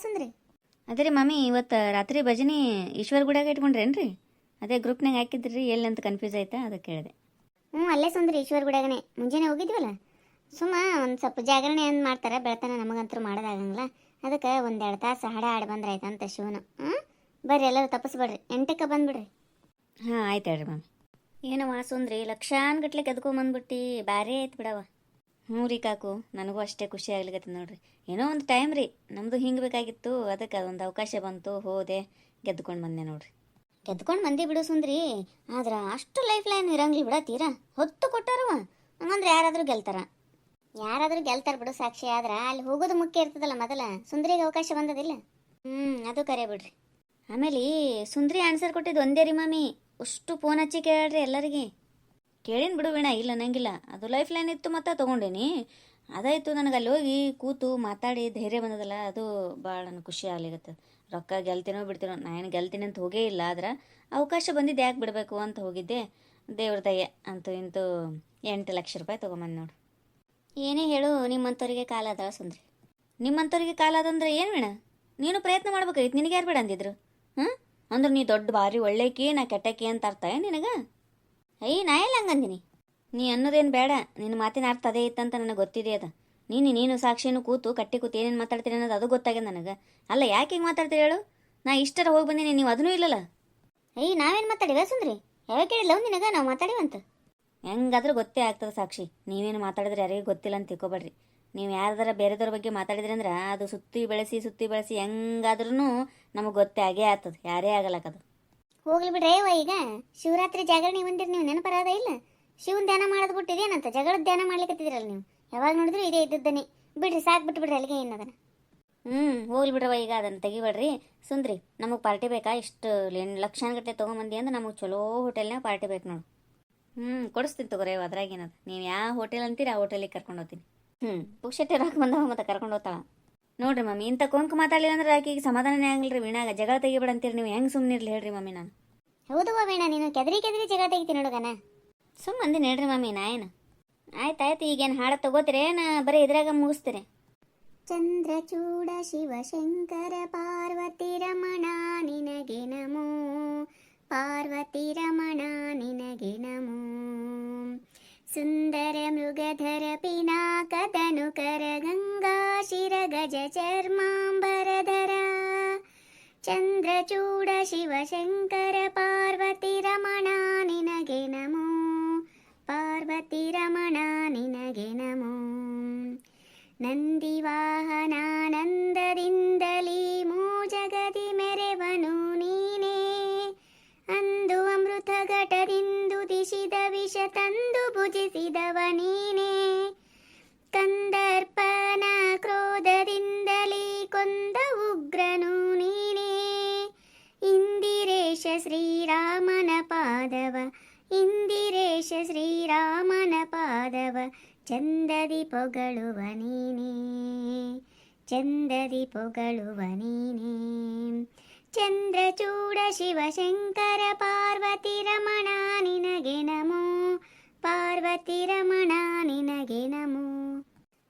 ಸುಂದ್ರಿ? ಅದೇ ರೀ ಮಾಮಿ, ಇವತ್ತು ರಾತ್ರಿ ಭಜನೆ ಈಶ್ವರ ಗುಡಿಯಾಗ ಇಟ್ಕೊಂಡ್ರೇನ್ರಿ? ಅದೇ ಗ್ರೂಪ್ನಾಗ ಹಾಕಿದ್ರಿ, ಎಲ್ಲಿ ಅಂತ ಕನ್ಫ್ಯೂಸ್ ಆಯ್ತಾ, ಅದಕ್ಕೆ ಕೇಳಿದೆ. ಅಲ್ಲೇ ಸುಂದ್ರಿ, ಈಶ್ವರ ಗುಡಿಯಾಗನೆ ಮುಂಜಾನೆ ಹೋಗಿದ್ವಲ್ಲ. ಸುಮ್ಮ ಒಂದು ಸ್ವಲ್ಪ ಜಾಗರಣೆ ಏನು ಮಾಡ್ತಾರೆ, ಬೆಳತನ ನಮಗಂತೂ ಮಾಡೋದಾಗಂಗಿಲ್ಲ. ಅದಕ್ಕೆ ಒಂದೆರಡು ತಾಸು ಹಾಡ ಹಾಡು ಬಂದ್ರೆ ಆಯ್ತಂತ ಶಿವನು. ಬರ್ರಿ ಎಲ್ಲರೂ ತಪ್ಪಿಸ್ಬೇಡ್ರಿ, 8ಕ್ಕೆ ಬಂದ್ಬಿಡ್ರಿ. ಹಾಂ ಆಯ್ತು ಹೇಳ್ರಿ ಮಾಮಿ. ಏನವ ಸುಂದ್ರಿ, ಲಕ್ಷಾನ್ಗಟ್ಲೆ ಗೆದ್ಕೊಂಬಂದ್ಬಿಟ್ಟು ಭಾರಿ ಆಯ್ತು ಬಿಡವ. ಹ್ಞೂ ರೀ ಕಾಕು, ನನಗೂ ಅಷ್ಟೇ ಖುಷಿ ಆಗ್ಲಿಕತ್ತ ನೋಡ್ರಿ. ಏನೋ ಒಂದು ಟೈಮ್ ರೀ ನಮ್ಮದು ಹಿಂಗೆ ಬೇಕಾಗಿತ್ತು, ಅದಕ್ಕೆ ಅದೊಂದು ಅವಕಾಶ ಬಂತು, ಹೋದೆ ಗೆದ್ಕೊಂಡು ಬಂದೆ ನೋಡ್ರಿ. ಗೆದ್ಕೊಂಡು ಮಂದಿ ಬಿಡು ಸುಂದ್ರಿ, ಆದ್ರೆ ಅಷ್ಟು ಲೈಫ್ ಲೈನ್ ಇರಂಗಿಲ್ಲ ಬಿಡ. ತೀರಾ ಹೊತ್ತು ಕೊಟ್ಟಾರವ, ಹಂಗಂದ್ರೆ ಯಾರಾದರೂ ಗೆಲ್ತಾರ. ಯಾರಾದರೂ ಗೆಲ್ತಾರ ಬಿಡು ಸಾಕ್ಷಿ. ಆದ್ರೆ ಅಲ್ಲಿ ಹೋಗೋದು ಮುಖ್ಯ ಇರ್ತದಲ್ಲ ಮೊದಲ. ಸುಂದ್ರಿಗೆ ಅವಕಾಶ ಬಂದದಿಲ್ಲ. ಅದು ಕರೆ ಬಿಡ್ರಿ. ಆಮೇಲೆ ಸುಂದ್ರಿ ಆನ್ಸರ್ ಕೊಟ್ಟಿದ್ದು ಒಂದೇ ರೀ ಮಾಮಿ, ಅಷ್ಟು ಫೋನ್ ಹಚ್ಚಿ ಕೇಳ್ರಿ ಎಲ್ಲರಿಗೆ. ಕೇಳೀನಿ ಬಿಡು ವೀಣಾ, ಇಲ್ಲ ಅನ್ನಂಗಿಲ್ಲ. ಅದು ಲೈಫ್ ಲೈನ್ ಇತ್ತು ಮತ್ತು ತೊಗೊಂಡೇನಿ. ಅದಾಯಿತು, ನನಗೆ ಅಲ್ಲಿ ಹೋಗಿ ಕೂತು ಮಾತಾಡಿ ಧೈರ್ಯ ಬಂದದಲ್ಲ, ಅದು ಭಾಳ ನನಗೆ ಖುಷಿ ಆಗ್ಲಿಕತ್ತ. ರೊಕ್ಕ ಗೆಲ್ತೀನೋ ಬಿಡ್ತೀನೋ, ನಾನು ಗೆಲ್ತೀನಿ ಅಂತ ಹೋಗೇ ಇಲ್ಲ. ಆದ್ರೆ ಅವಕಾಶ ಬಂದಿದ್ದು ಯಾಕೆ ಬಿಡಬೇಕು ಅಂತ ಹೋಗಿದ್ದೆ. ದೇವ್ರ ದಯೆ ಅಂತೂ ಇಂತೂ 8 ಲಕ್ಷ ರೂಪಾಯಿ ತೊಗೊಂಬಂದು ನೋಡು. ಏನೇ ಹೇಳು, ನಿಮ್ಮಂಥವ್ರಿಗೆ ಕಾಲ ಅದ ಸುಂದ್ರಿ. ನಿಮ್ಮಂಥವ್ರಿಗೆ ಕಾಲ ಅದಂದ್ರೆ ಏನು ವೀಣಾ? ನೀನು ಪ್ರಯತ್ನ ಮಾಡ್ಬೇಕಾಗಿತ್ತು, ನಿನಗೆ ಯಾರು ಬೇಡ ಅಂದಿದ್ರು? ಅಂದ್ರೆ ನೀ ದೊಡ್ಡ ಭಾರಿ ಒಳ್ಳೆಕಿ, ನಾ ಕೆಟ್ಟಕಿ ಅಂತ ಅರ್ಥ ನಿನಗೆ? ನಾ ಎಲ್ಲ ಹಂಗಂದಿನಿ? ನೀ ಅನ್ನೋದೇನು ಬೇಡ, ನಿನ್ನ ಮಾತಿನ ಅರ್ಥ ಅದೇ ಇತ್ತಂತ ನನಗೆ ಗೊತ್ತಿದೆ. ಅದು ನೀನು ಸಾಕ್ಷಿನೂ ಕೂತು ಕಟ್ಟಿ ಕೂತು ಏನೇನು ಮಾತಾಡ್ತೀನಿ ಅನ್ನೋದು ಅದು ಗೊತ್ತಾಗ್ಯದ ನನಗೆ. ಅಲ್ಲ, ಯಾಕೆ ಹಿಂಗೆ ಮಾತಾಡ್ತೀರಿ ಹೇಳು? ನಾ ಇಷ್ಟರ ಹೋಗಿ ಬಂದೀನಿ, ನೀವು ಅದನ್ನೂ ಇಲ್ಲಲ್ಲ. ನಾವೇನು ಮಾತಾಡಿವ ಸುಂದ್ರಿ? ಯಾವಾಗ ಕೇಳಿಲ್ಲ ನಿನಗೆ ನಾವು ಮಾತಾಡಿವಂತ? ಹೆಂಗಾದ್ರೂ ಗೊತ್ತೇ ಆಗ್ತದೆ ಸಾಕ್ಷಿ. ನೀವೇನು ಮಾತಾಡಿದ್ರೆ ಯಾರಿಗೂ ಗೊತ್ತಿಲ್ಲ ಅಂತ ತಿಳ್ಕೊಬೇಡ್ರಿ. ನೀವು ಯಾರ್ದಾರ ಬೇರೆದವ್ರ ಬಗ್ಗೆ ಮಾತಾಡಿದ್ರಿ ಅಂದ್ರೆ ಅದು ಸುತ್ತಿ ಬೆಳೆಸಿ ಹೆಂಗಾದ್ರೂ ನಮಗೆ ಗೊತ್ತೇ ಆಗೇ ಆಗ್ತದೆ, ಯಾರೇ ಆಗಲ್ಲಕ್ಕದು. ಹೋಗ್ಲಿ ಬಿಡ್ರಿ. ಈಗ ಶಿವರಾತ್ರಿ ಜಾಗರಣೆ ಬಂದಿರಿ, ನೀವು ನೆನಪರಾದ ಇಲ್ಲ? ಶಿವನ್ ಧ್ಯಾನ ಮಾಡೋದು ಬಿಟ್ಟಿದೇನಂತ, ಜಗಳದ ಧ್ಯಾನ ಮಾಡ್ಲಿಕ್ಕತ್ತಿದ್ರಲ್ಲ ನೀವು. ಯಾವಾಗ ನೋಡಿದ್ರು ಇದೇ ಇದ್ದದ್ದನೇ. ಬಿಡ್ರಿ, ಸಾಕು ಬಿಟ್ಬಿಡ್ರಿ ಅಲ್ಲಿಗೆ ಏನದನ. ಹೋಗ್ಲಿ ಬಿಡ್ರವ, ಈಗ ಅದನ್ನು ತೆಗಿಬೇಡ್ರಿ. ಸುಂದ್ರಿ, ನಮಗೆ ಪಾರ್ಟಿ ಬೇಕಾ? ಇಷ್ಟು ಲಕ್ಷಾನ್ಗಟ್ಟಲೆ ತೊಗೊಂಬಂದಿ ಅಂದ್ರೆ ನಮಗೆ ಚಲೋ ಹೋಟೆಲ್ನಾಗ ಪಾರ್ಟಿ ಬೇಕು ನೋಡು. ಕೊಡಿಸ್ತೀನಿ ತಗೋರಿ, ಅದ್ರಾಗೇನದ. ನೀವು ಯಾವ ಹೋಟೆಲ್ ಅಂತೀರಿ ಆ ಹೋಟೆಲಿಗೆ ಕರ್ಕೊಂಡು ಹೋಗ್ತೀನಿ. ಪುಕ್ಷಟ್ಟೆ ರೊಕ್ಕ ಬಂದವ ಮತ್ತೆ ಕರ್ಕೊಂಡು ಹೋಗ್ತಾಳ ನೋಡ್ರಿ ಮಮ್ಮಿ. ಇಂಥ ಕೊಂಕ್ ಮಾತಾಡಲಿಲ್ಲ ಅಂದ್ರೆ ಆಕೆಗೆ ಸಮಾಧಾನನೇ ಆಗಲ್ರಿ. ವೀಣಾಗ ಜಗಳ ತೆಗಿಬೇಡ ಅಂತೀರಿ ನೀವು, ಹೆಂಗೆ ಸುಮ್ಮನಿರ್ಲಿ ಹೇಳ್ರಿ ಮಮ್ಮಿ? ನಾನು ಹೌದವ್ವ ವೀಣಾ, ನೀನು ಕೆದರಿ ಜಗಳ ತೆಗಿತೀನಿ ನೋಡುಗನ. ಸುಮ್ಮಂದಿನಿ ಹೇಳ್ರಿ ಮಮ್ಮಿ, ನಾ ಏನು? ಆಯ್ತಾಯ್ತು, ಈಗೇನು ಹಾಡ ತಗೋತೀರೇನು ಬರೀ ಇದ್ರಾಗ ಮುಗಿಸ್ತೀರಿ? ಚಂದ್ರಚೂಡ ಶಿವಶಂಕರ ಪಾರ್ವತಿ ರಮಣ ನಿನಗೆ ನಮೋ, ಪಾರ್ವತಿ ರಮಣ ನಿನಗೆ ನಮೋ. ಸುಂದರ ಮೃಗಧರ ಪಿನಾಕದನು ಕರ ಗಂಗಾ ಶಿರ ಗಜ ಚರ್ಮಾಂಬರಧರ. ಚಂದ್ರಚೂಡ ಶಿವಶಂಕರ ಪಾರ್ವತಿ ರಮಣ ನಿನಗೆ ನಮೋ, ಪಾರ್ವತಿ ರಮಣ ನಿನಗೆ ನಮೋ. ನಂದಿವಾಹನಾನಂದದಿಂದಲೀ ಮೂಜಗದಿ ಮೆರೆವನು ನೀನೇ, ಅಂದು ಅಮೃತ ಘಟದಿಂದು ದಿಶಿದ ವಿಷ ತಂದು ಭುಜಿಸಿದವ ನೀನೇ. ಕಂದರ್ಪನ ಕ್ರೋಧದಿಂದಲೇ ಕೊಂದ ಉಗ್ರನು ನೀನೇ. ಇಂದಿರೇಶ ಶ್ರೀರಾಮನ ಪಾದವ, ಇಂದಿರೇಶ ಶ್ರೀರಾಮನ ಪಾದವ ಚಂದದಿ ಪೊಗಳುವ ನೀನೇ, ಚಂದದಿ ಪೊಗಳುವ ನೀನೇ. ಚಂದ್ರಚೂಡ ಶಿವಶಂಕರ ಪಾರ್ವತಿ ರಮಣ ನಿನಗೆ ನಮೋ, ಪಾರ್ವತಿ ರಮಣ ನಿನಗೆ ನಮೋ.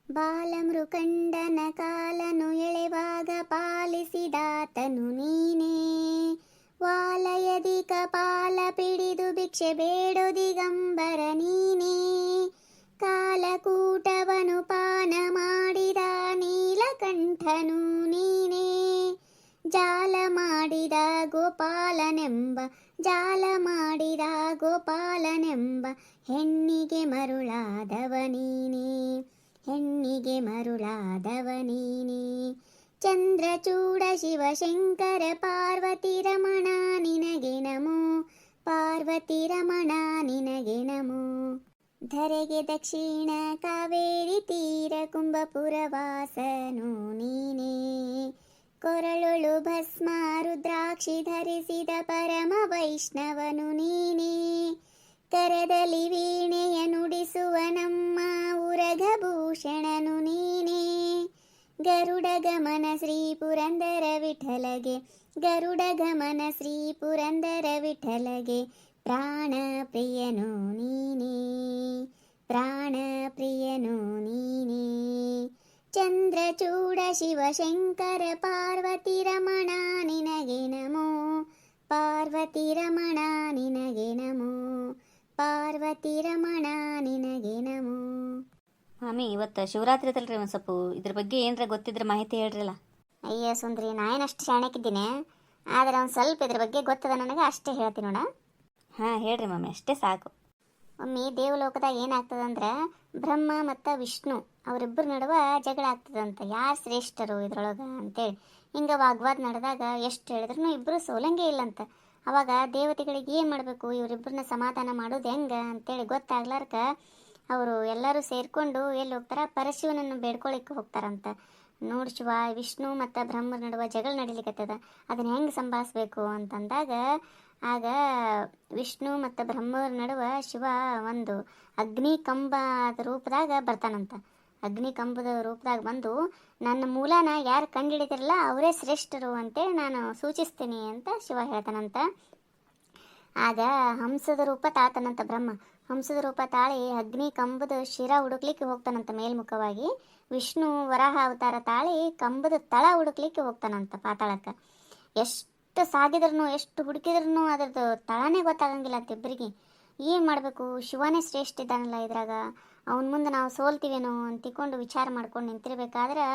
ಬಾಲಮೃಕಂಡನ ಕಾಲನು ಎಳೆವಾಗ ಪಾಲಿಸಿದಾತನು ನೀನೇ, ವಾಲಯದಿ ಕಪಾಲ ಪಿಡಿದು ಭಿಕ್ಷೆ ಬೇಡು ದಿಗಂಬರ ನೀನೇ. ಕಾಲಕೂಟವನು ಪಾನ ಮಾಡಿದ ನೀಲಕಂಠನು ನೀನೇ, ಜಾಲ ಮಾಡಿದ ಗೋಪಾಲನೆಂಬ, ಜಾಲ ಮಾಡಿದ ಗೋಪಾಲನೆಂಬ ಹೆಣ್ಣಿಗೆ ಮರುಳಾದವ ನೀನೇ, ಹೆಣ್ಣಿಗೆ ಮರುಳಾದವ ನೀನೇ. ಚಂದ್ರಚೂಡ ಶಿವಶಂಕರ ಪಾರ್ವತಿ ರಮಣ ನಿನಗೆ ನಮೋ, ಪಾರ್ವತಿ ರಮಣ ನಿನಗೆ ನಮೋ. ಧರೆಗೆ ದಕ್ಷಿಣ ಕಾವೇರಿ ತೀರ ಕುಂಭಪುರವಾಸನು ನೀನೇ, ಕೊರಳೊಳು ಭಸ್ಮ ರುದ್ರಾಕ್ಷಿ ಧರಿಸಿದ ಪರಮ ವೈಷ್ಣವನು ನೀನೇ. ಕರದಲ್ಲಿ ವೀಣೆಯ ನುಡಿಸುವ ನಮ್ಮ ಉರಗಭೂಷಣನು ನೀನೇ. ಗರುಡ ಗಮನ ಶ್ರೀ ಪುರಂದರ ವಿಠಲಗೆ, ಗರುಡ ಗಮನ ಶ್ರೀ ಪುರಂದರ ವಿಠಲಗೆ ಪ್ರಾಣ ಪ್ರಿಯನು ನೀನೇ, ಪ್ರಾಣ ಪ್ರಿಯನು ನೀನೇ. ಚಂದ್ರಚೂಡ ಶಿವಶಂಕರ ಪಾರ್ವತಿ ರಮಣ ನಿನಗೆ ನಮೋ, ಪಾರ್ವತಿ ರಮಣ ನಿನಗೆ ನಮೋ, ಪಾರ್ವತಿ ರಮಣ ನಿನಗೆ ನಮೋ. ಮಾಮಿ ಇವತ್ತು ಶಿವರಾತ್ರಿ ಐತಲ್ರಿ, ಒಂದು ಸ್ವಲ್ಪ ಇದ್ರ ಬಗ್ಗೆ ಏನರ ಗೊತ್ತಿದ್ರೆ ಮಾಹಿತಿ ಹೇಳ್ರಲ್ಲ. ಅಯ್ಯ ಸುಂದ್ರಿ, ನಾನೇನಷ್ಟು ಶಾಣಕ್ಕಿದ್ದೀನಿ, ಆದರೆ ಒಂದು ಸ್ವಲ್ಪ ಇದ್ರ ಬಗ್ಗೆ ಗೊತ್ತದ ನನಗೆ, ಅಷ್ಟೇ ಹೇಳ್ತೀನಿ ನೋಡ. ಹಾಂ ಹೇಳ್ರಿ ಮಾಮಿ, ಅಷ್ಟೇ ಸಾಕು. ಒಮ್ಮೆ ದೇವಲೋಕದಾಗ ಏನಾಗ್ತದಂದ್ರೆ, ಬ್ರಹ್ಮ ಮತ್ತು ವಿಷ್ಣು ಅವರಿಬ್ಬರ ನಡುವೆ ಜಗಳ ಆಗ್ತದಂತ, ಯಾರು ಶ್ರೇಷ್ಠರು ಇದ್ರೊಳಗೆ ಅಂತೇಳಿ. ಹಿಂಗೆ ವಾಗ್ವಾದ ನಡೆದಾಗ ಎಷ್ಟು ಹೇಳಿದ್ರು ಇಬ್ಬರು ಸೋಲಂಗೆ ಇಲ್ಲಂತ. ಅವಾಗ ದೇವತೆಗಳಿಗೆ ಏನು ಮಾಡಬೇಕು, ಇವರಿಬ್ಬರನ್ನ ಸಮಾಧಾನ ಮಾಡೋದು ಹೆಂಗೆ ಅಂತೇಳಿ ಗೊತ್ತಾಗ್ಲಾರ್ಕ ಅವರು ಎಲ್ಲರೂ ಸೇರಿಕೊಂಡು ಎಲ್ಲಿ ಹೋಗ್ತಾರ, ಪರಶಿವನನ್ನು ಬೇಡ್ಕೊಳಿಕ್ಕೆ ಹೋಗ್ತಾರಂತ. ನೋಡಿ ಶಿವ, ವಿಷ್ಣು ಮತ್ತು ಬ್ರಹ್ಮರ ನಡುವೆ ಜಗಳ ನಡಿಲಿಕ್ಕತ್ತದ, ಅದನ್ನು ಹೆಂಗೆ ಸಂಭಾಳಿಸ್ಬೇಕು ಅಂತಂದಾಗ ಆಗ ವಿಷ್ಣು ಮತ್ತು ಬ್ರಹ್ಮರ ನಡುವೆ ಶಿವ ಒಂದು ಅಗ್ನಿ ಕಂಬದ ರೂಪದಾಗ ಬರ್ತಾನಂತ. ಅಗ್ನಿ ಕಂಬದ ರೂಪದಾಗ ಬಂದು ನನ್ನ ಮೂಲನ ಯಾರು ಕಂಡುಹಿಡಿದಿರಲ್ಲ ಅವರೇ ಶ್ರೇಷ್ಠರು ಅಂತೇಳಿ ನಾನು ಸೂಚಿಸ್ತೀನಿ ಅಂತ ಶಿವ ಹೇಳ್ತಾನಂತ. ಆಗ ಹಂಸದ ರೂಪ ತಾಳ್ತಾನಂತ ಬ್ರಹ್ಮ. ಹಂಸದ ರೂಪ ತಾಳಿ ಅಗ್ನಿ ಕಂಬದ ಶಿರ ಹುಡುಕ್ಲಿಕ್ಕೆ ಹೋಗ್ತಾನಂತ ಮೇಲ್ಮುಖವಾಗಿ. ವಿಷ್ಣು ವರಾಹ ಅವತಾರ ತಾಳಿ ಕಂಬದ ತಳ ಹುಡುಕ್ಲಿಕ್ಕೆ ಹೋಗ್ತಾನಂತ ಪಾತಾಳಕ್ಕೆ. ಎಷ್ಟು ಸಾಗಿದ್ರೂ ಎಷ್ಟು ಹುಡುಕಿದ್ರೂ ಅದ್ರದ್ದು ತಳನೇ ಗೊತ್ತಾಗಂಗಿಲ್ಲ ಅಂತ ಇಬ್ಬರಿಗೆ. ಏನು ಮಾಡಬೇಕು, ಶಿವನೇ ಶ್ರೇಷ್ಠ ಇದ್ದಾನಲ್ಲ ಇದ್ರಾಗ, ಅವನ ಮುಂದೆ ನಾವು ಸೋಲ್ತೀವೇನೋ ಅಂತಿಕೊಂಡು ವಿಚಾರ ಮಾಡ್ಕೊಂಡು ನಿಂತಿರ್ಬೇಕಾದ್ರೆ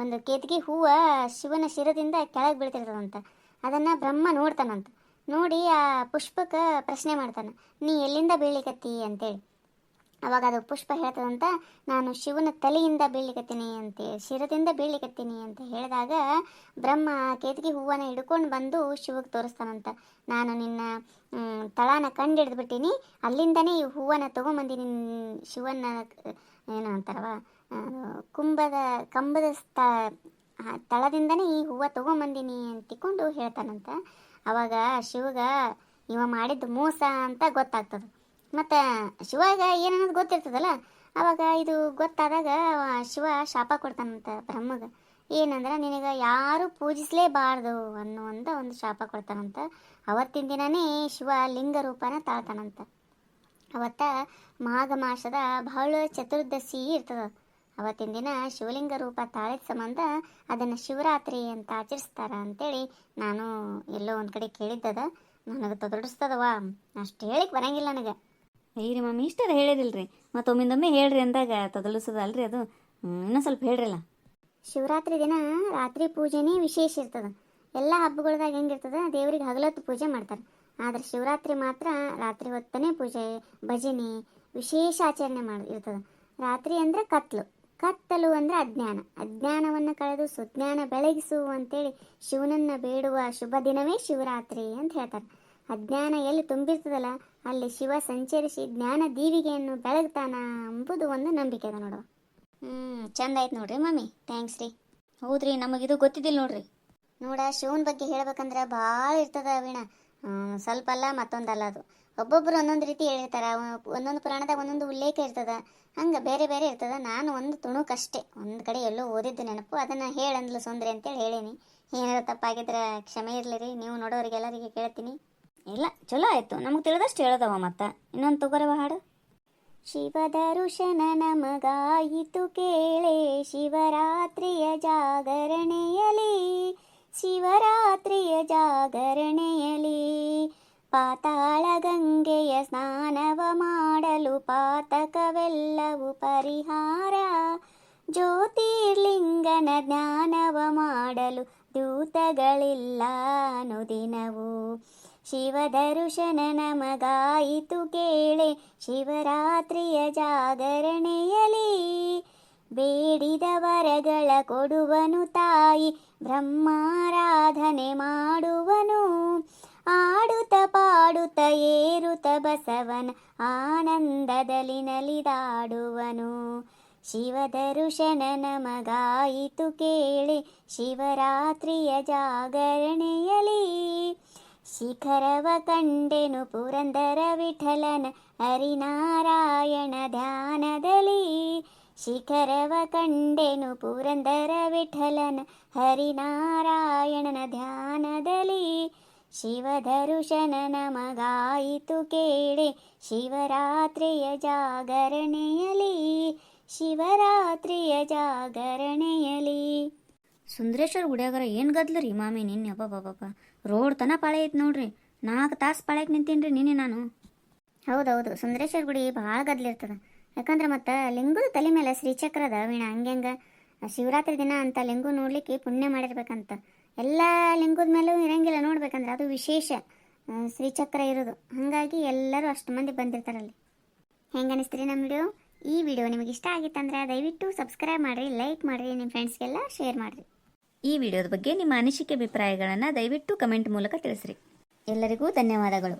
ಒಂದು ಕೇತಕಿ ಹೂವು ಶಿವನ ಶಿರದಿಂದ ಕೆಳಗೆ ಬೀಳ್ತಿರ್ತದಂತ. ಅದನ್ನು ಬ್ರಹ್ಮ ನೋಡ್ತಾನಂತ. ನೋಡಿ ಆ ಪುಷ್ಪಕ್ಕೆ ಪ್ರಶ್ನೆ ಮಾಡ್ತಾನೆ, ನೀ ಎಲ್ಲಿಂದ ಬೀಳಿಕತ್ತಿ ಅಂತೇಳಿ. ಅವಾಗ ಅದು ಪುಷ್ಪ ಹೇಳ್ತದಂತ, ನಾನು ಶಿವನ ತಲೆಯಿಂದ ಬೀಳಿಕತ್ತೀನಿ ಅಂತೇಳಿ, ಶಿರದಿಂದ ಬೀಳಿಕತ್ತೀನಿ ಅಂತ ಹೇಳಿದಾಗ ಬ್ರಹ್ಮ ಕೇತಕಿ ಹೂವನ್ನ ಹಿಡ್ಕೊಂಡು ಬಂದು ಶಿವಗೆ ತೋರಿಸ್ತಾನಂತ. ನಾನು ನಿನ್ನ ತಳನ ಕಂಡು ಹಿಡಿದ್ಬಿಟ್ಟೀನಿ, ಅಲ್ಲಿಂದನೇ ಈ ಹೂವನ್ನ ತೊಗೊಂಬಂದಿನಿ, ಶಿವನ ಏನು ಅಂತಾರವ ಕಂಬದ ತಳದಿಂದನೇ ಈ ಹೂವು ತೊಗೊಂಬಂದಿನಿ ಅಂತಿಕೊಂಡು ಹೇಳ್ತಾನಂತ. ಅವಾಗ ಶಿವಗ ಇವ ಮಾಡಿದ್ದು ಮೋಸ ಅಂತ ಗೊತ್ತಾಗ್ತದೆ. ಮತ್ತು ಶಿವಾಗ ಏನನ್ನೋದು ಗೊತ್ತಿರ್ತದಲ್ಲ. ಅವಾಗ ಇದು ಗೊತ್ತಾದಾಗ ಶಿವ ಶಾಪ ಕೊಡ್ತಾನಂತ ಬ್ರಹ್ಮಗೆ. ಏನಂದ್ರೆ, ನಿನಗೆ ಯಾರು ಪೂಜಿಸಲೇಬಾರ್ದು ಅನ್ನುವಂಥ ಒಂದು ಶಾಪ ಕೊಡ್ತಾನಂತ. ಅವತ್ತಿನ ದಿನವೇ ಶಿವ ಲಿಂಗ ರೂಪನ ತಾಳ್ತಾನಂತ. ಅವತ್ತ ಮಾಘ ಮಾಸದ ಬಹಳ ಚತುರ್ದಶಿ ಇರ್ತದೆ. ಅವತ್ತಿನ ದಿನ ಶಿವಲಿಂಗ ರೂಪ ತಾಳಿದ ಸಂಬಂಧ ಅದನ್ನು ಶಿವರಾತ್ರಿ ಅಂತ ಆಚರಿಸ್ತಾರ ಅಂತೇಳಿ ನಾನು ಎಲ್ಲೋ ಒಂದು ಕಡೆ ಕೇಳಿದ್ದದ. ನನಗೆ ತೊದಡಿಸ್ತದವ, ಅಷ್ಟು ಹೇಳಿಕ್ಕೆ ಬರಂಗಿಲ್ಲ ನನಗೆ. ಐರಿ ಮಾಮಿ, ಇಷ್ಟರ ಹೇಳಿರಿಲ್ರಿ, ಮತ್ತು ಒಮ್ಮಿಂದೊಮ್ಮೆ ಹೇಳ್ರಿ ಅಂದಾಗ ತೊದಲಿಸೋದಲ್ರಿ ಅದು. ಇನ್ನೂ ಸ್ವಲ್ಪ ಹೇಳ್ರಲ್ಲ. ಶಿವರಾತ್ರಿ ದಿನ ರಾತ್ರಿ ಪೂಜೆನೇ ವಿಶೇಷ ಇರ್ತದೆ. ಎಲ್ಲ ಹಬ್ಬಗಳದಾಗ ಹೆಂಗಿರ್ತದೆ, ದೇವರಿಗೆ ಹಗಲೊತ್ತು ಪೂಜೆ ಮಾಡ್ತಾರೆ. ಆದರೆ ಶಿವರಾತ್ರಿ ಮಾತ್ರ ರಾತ್ರಿ ಹೊತ್ತನೇ ಪೂಜೆ, ಭಜನೆ, ವಿಶೇಷ ಆಚರಣೆ ಇರ್ತದೆ. ರಾತ್ರಿ ಅಂದರೆ ಕತ್ತಲು ಅಂದರೆ ಅಜ್ಞಾನ, ಅಜ್ಞಾನವನ್ನು ಕಳೆದು ಸುಜ್ಞಾನ ಬೆಳಗಿಸು ಅಂತೇಳಿ ಶಿವನನ್ನು ಬೇಡುವ ಶುಭ ದಿನವೇ ಶಿವರಾತ್ರಿ ಅಂತ ಹೇಳ್ತಾರೆ. ಅಜ್ಞಾನ ಎಲ್ಲಿ ತುಂಬಿರ್ತದಲ್ಲ ಅಲ್ಲಿ ಶಿವ ಸಂಚರಿಸಿ ಜ್ಞಾನ ದೀವಿಗೆಯನ್ನು ಬೆಳಗ್ತಾನ ಎಂಬುದು ಒಂದು ನಂಬಿಕೆ ಅದ ನೋಡುವ. ಚಂದ ಆಯ್ತು ನೋಡ್ರಿ ಮಮ್ಮಿ, ಥ್ಯಾಂಕ್ಸ್ ರೀ. ಹೌದ್ರಿ, ನಮಗಿದು ಗೊತ್ತಿದ್ದಿಲ್ಲ ನೋಡ್ರಿ. ನೋಡ, ಶಿವನ ಬಗ್ಗೆ ಹೇಳ್ಬೇಕಂದ್ರೆ ಭಾಳ ಇರ್ತದ ವೀಣ. ಸ್ವಲ್ಪ ಅಲ್ಲ ಮತ್ತೊಂದಲ್ಲ, ಅದು ಒಬ್ಬೊಬ್ಬರು ಒಂದೊಂದು ರೀತಿ ಹೇಳಿರ್ತಾರೆ. ಒಂದೊಂದು ಪುರಾಣದಾಗ ಒಂದೊಂದು ಉಲ್ಲೇಖ ಇರ್ತದ, ಹಂಗೆ ಬೇರೆ ಬೇರೆ ಇರ್ತದ. ನಾನು ಒಂದು ತುಣುಕಷ್ಟೇ ಒಂದು ಕಡೆ ಎಲ್ಲೋ ಓದಿದ್ದು ನೆನಪು, ಅದನ್ನು ಹೇಳಂದ್ಲು ಸುಂದ್ರಿ ಅಂತೇಳಿ ಹೇಳೀನಿ. ಏನಾದ್ರು ತಪ್ಪಾಗಿದ್ರೆ ಕ್ಷಮೆ ಇರಲಿರಿ, ನೀವು ನೋಡೋರಿಗೆಲ್ಲರಿಗೆ ಕೇಳ್ತೀನಿ. ಇಲ್ಲ, ಚಲೋ ಆಯಿತು, ನಮಗೆ ತಿಳಿದಷ್ಟು ಹೇಳದವ. ಮತ್ತು ಇನ್ನೊಂದು ತಗೋರವ ಹಾಡು. ಶಿವದರುಶನ ನಮಗಾಯಿತು ಕೇಳೆ, ಶಿವರಾತ್ರಿಯ ಜಾಗರಣೆಯಲಿ, ಶಿವರಾತ್ರಿಯ ಜಾಗರಣೆಯಲಿ, ಪಾತಾಳ ಗಂಗೆಯ ಸ್ನಾನವ ಮಾಡಲು ಪಾತಕವೆಲ್ಲವೂ ಪರಿಹಾರ, ಜ್ಯೋತಿರ್ಲಿಂಗನ ಜ್ಞಾನವ ಮಾಡಲು ದೂತಗಳಿಲ್ಲ ಅನುದಿನವು. ಶಿವದರುಶನ ನಮಗಾಯಿತು ಕೇಳೆ, ಶಿವರಾತ್ರಿಯ ಜಾಗರಣೆಯಲಿ, ಬೇಡಿದ ವರಗಳ ಕೊಡುವನು ತಾಯಿ, ಬ್ರಹ್ಮಾರಾಧನೆ ಮಾಡುವನು, ಆಡುತ್ತ ಪಾಡುತ್ತ ಏರುತ್ತ ಬಸವನ ಆನಂದದಲ್ಲಿ ನಲಿದಾಡುವನು. ಶಿವದರುಶನ ನಮಗಾಯಿತು ಕೇಳೆ, ಶಿವರಾತ್ರಿಯ ಜಾಗರಣೆಯಲಿ, ಶಿಖರವ ಕಂಡೆನು ಪುರಂದರ ವಿಠಲನ ಹರಿನಾರಾಯಣ ಧ್ಯಾನದಲ್ಲಿ, ಶಿಖರವ ಕಂಡೆನು ಪುರಂದರ ವಿಠಲನ ಹರಿನಾರಾಯಣನ ಧ್ಯಾನದಲ್ಲಿ, ಶಿವದರುಶನ ನಮಗಾಯಿತು ಕೇಳೆ, ಶಿವರಾತ್ರಿಯ ಜಾಗರಣೆಯಲಿ, ಶಿವರಾತ್ರಿಯ ಜಾಗರಣೆಯಲಿ. ಸುಂದರೇಶ್ವರ ಗುಡಿಯಾಗರ ಏನು ಗದ್ಲು ರೀ ಮಾಮಿ ನಿನ್ನೆ ಅಬ್ಬಬ್ಬಬ್ಬ ರೋಡ್ ತನ ಪಾಳೆ ಐತೆ ನೋಡ್ರಿ 4 ತಾಸು ಪಾಳ್ಯಕ್ಕೆ ನಿಂತೀನಿ ರೀ ನಿನ್ನೆ ನಾನು. ಹೌದೌದು, ಸುಂದರೇಶ್ವರ ಗುಡಿ ಭಾಳ ಗದ್ಲಿರ್ತದ. ಯಾಕಂದ್ರೆ ಮತ್ತು ಲಿಂಗದ ತಲೆ ಮೇಲೆ ಶ್ರೀಚಕ್ರದ ವೀಣ ಹಂಗೆ ಶಿವರಾತ್ರಿ ದಿನ ಅಂತ ಲಿಂಗು ನೋಡ್ಲಿಕ್ಕೆ ಪುಣ್ಯ ಮಾಡಿರ್ಬೇಕಂತ. ಎಲ್ಲ ಲಿಂಗದ ಮೇಲೂ ಇರಂಗಿಲ್ಲ ನೋಡ್ಬೇಕಂದ್ರೆ, ಅದು ವಿಶೇಷ ಶ್ರೀಚಕ್ರ ಇರೋದು. ಹಾಗಾಗಿ ಎಲ್ಲರೂ ಅಷ್ಟು ಮಂದಿ ಬಂದಿರ್ತಾರಲ್ಲಿ. ಹೆಂಗೆ ಅನಿಸ್ತೀರಿ ನಮ್ಮ ವಿಡಿಯೋ? ಈ ವಿಡಿಯೋ ನಿಮಗೆ ಇಷ್ಟ ಆಗಿತ್ತಂದ್ರೆ ದಯವಿಟ್ಟು ಸಬ್ಸ್ಕ್ರೈಬ್ ಮಾಡಿರಿ, ಲೈಕ್ ಮಾಡಿರಿ, ನಿಮ್ಮ ಫ್ರೆಂಡ್ಸ್ಗೆಲ್ಲ ಶೇರ್ ಮಾಡಿರಿ. ಈ ವಿಡಿಯೋದ ಬಗ್ಗೆ ನಿಮ್ಮ ಅನಿಸಿಕೆ ಅಭಿಪ್ರಾಯಗಳನ್ನು ದಯವಿಟ್ಟು ಕಮೆಂಟ್ ಮೂಲಕ ತಿಳಿಸ್ರಿ. ಎಲ್ಲರಿಗೂ ಧನ್ಯವಾದಗಳು.